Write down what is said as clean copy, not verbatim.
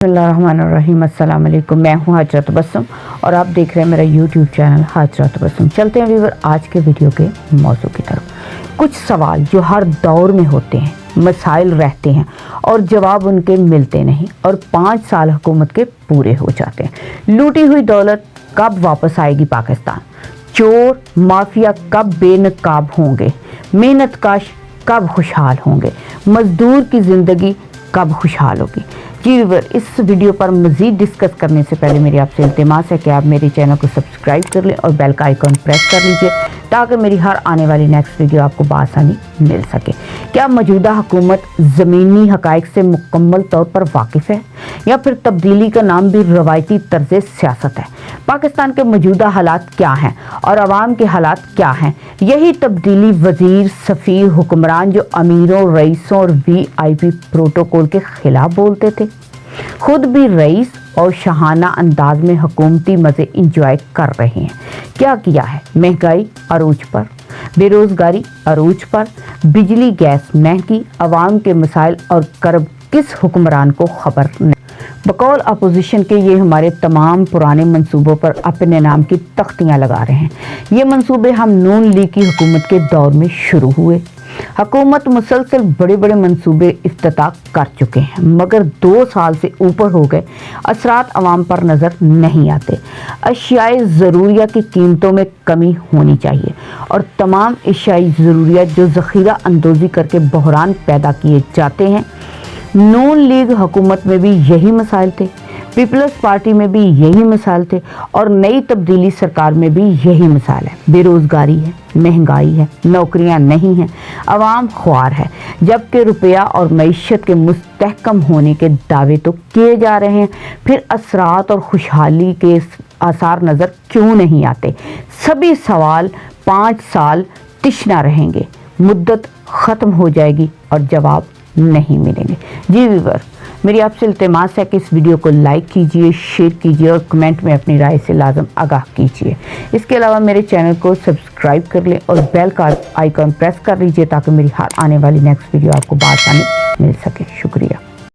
बिस्मिल्लाहिर्रहमानिर्रहीम। अस्सलाम वालेकुम। मैं हूं हाजरा तबस्सुम और आप देख रहे हैं मेरा यूट्यूब चैनल हाजरा तबस्सुम। चलते हैं व्यूअर आज के वीडियो के मौजू की तरफ। कुछ सवाल जो हर दौर में होते हैं, मसाइल रहते हैं और जवाब उनके मिलते नहीं और 5 साल हुकूमत के पूरे हो जाते हैं। लूटी हुई दौलत कब वापस आएगी पाकिस्तान? चोर माफिया कब बेनकाब होंगे? मेहनत कश कब खुशहाल होंगे? मजदूर की ज़िंदगी कब खुशहाल होगी? जी व्यूअर, इस वीडियो पर मज़ीद डिस्कस करने से पहले मेरी आपसे इल्तिमास है कि आप मेरे चैनल को सब्सक्राइब कर लें और बेल का आइकन प्रेस कर लीजिए ताकि मेरी हर आने वाली नेक्स्ट वीडियो आपको बआसानी मिल सके। क्या मौजूदा हुकूमत ज़मीनी हक़ाइक़ से मुकम्मल तौर पर वाकिफ़ है या फिर तब्दीली का नाम भी रवायती तर्ज़ सियासत है? पाकिस्तान के मौजूदा हालात क्या हैं और आवाम के हालात क्या हैं? यही तब्दीली वज़ीर, सफ़ीर, हुक्मरान जो अमीरों, रईसों और VIP प्रोटोकॉल के ख़िलाफ़ बोलते थे, खुद भी रईस और शाहाना अंदाज में हुकूमती मज़े इंजॉय कर रहे हैं। क्या किया है? महंगाई अरूज पर, बेरोज़गारी अरूज पर, बिजली गैस महंगी, आवाम के मसाइल और कर्ब किस हुक्मरान को खबर नहीं। बकौल अपोजिशन के ये हमारे तमाम पुराने मंसूबों पर अपने नाम की तख्तियाँ लगा रहे हैं। ये मंसूबे हम नून लीग की हुकूमत के दौर में शुरू हुए। हुकूमत मुसलसल बड़े बड़े मंसूबे इफ्तिताह कर चुके हैं मगर 2 साल से ऊपर हो गए, असरात अवाम पर नज़र नहीं आते। अशियाए ज़रूरिया की कीमतों में कमी होनी चाहिए और तमाम अशियाई ज़रूरिया जो ज़ख़ीरा अंदोज़ी करके बहरान पैदा किए जाते हैं। नून लीग हुकूमत में भी यही मसाइल थे, पीपल्स पार्टी में भी यही मसाइल थे और नई तब्दीली सरकार में भी यही मसाइल है। बेरोज़गारी है, महंगाई है, नौकरियां नहीं हैं, आवाम ख्वार है, जबकि रुपया और मईशत के मुस्तहकम होने के दावे तो किए जा रहे हैं। फिर असरात और खुशहाली के आसार नज़र क्यों नहीं आते? सभी सवाल 5 साल तिश्ना रहेंगे, मुद्दत ख़त्म हो जाएगी और जवाब नहीं मिलेंगे। जी व्यूअर, मेरी आपसे इल्तिमास है कि इस वीडियो को लाइक कीजिए, शेयर कीजिए और कमेंट में अपनी राय से लाजम आगाह कीजिए। इसके अलावा मेरे चैनल को सब्सक्राइब कर लें और बेल का आइकन प्रेस कर लीजिए ताकि मेरी हर आने वाली नेक्स्ट वीडियो आपको बआसानी मिल सके। शुक्रिया।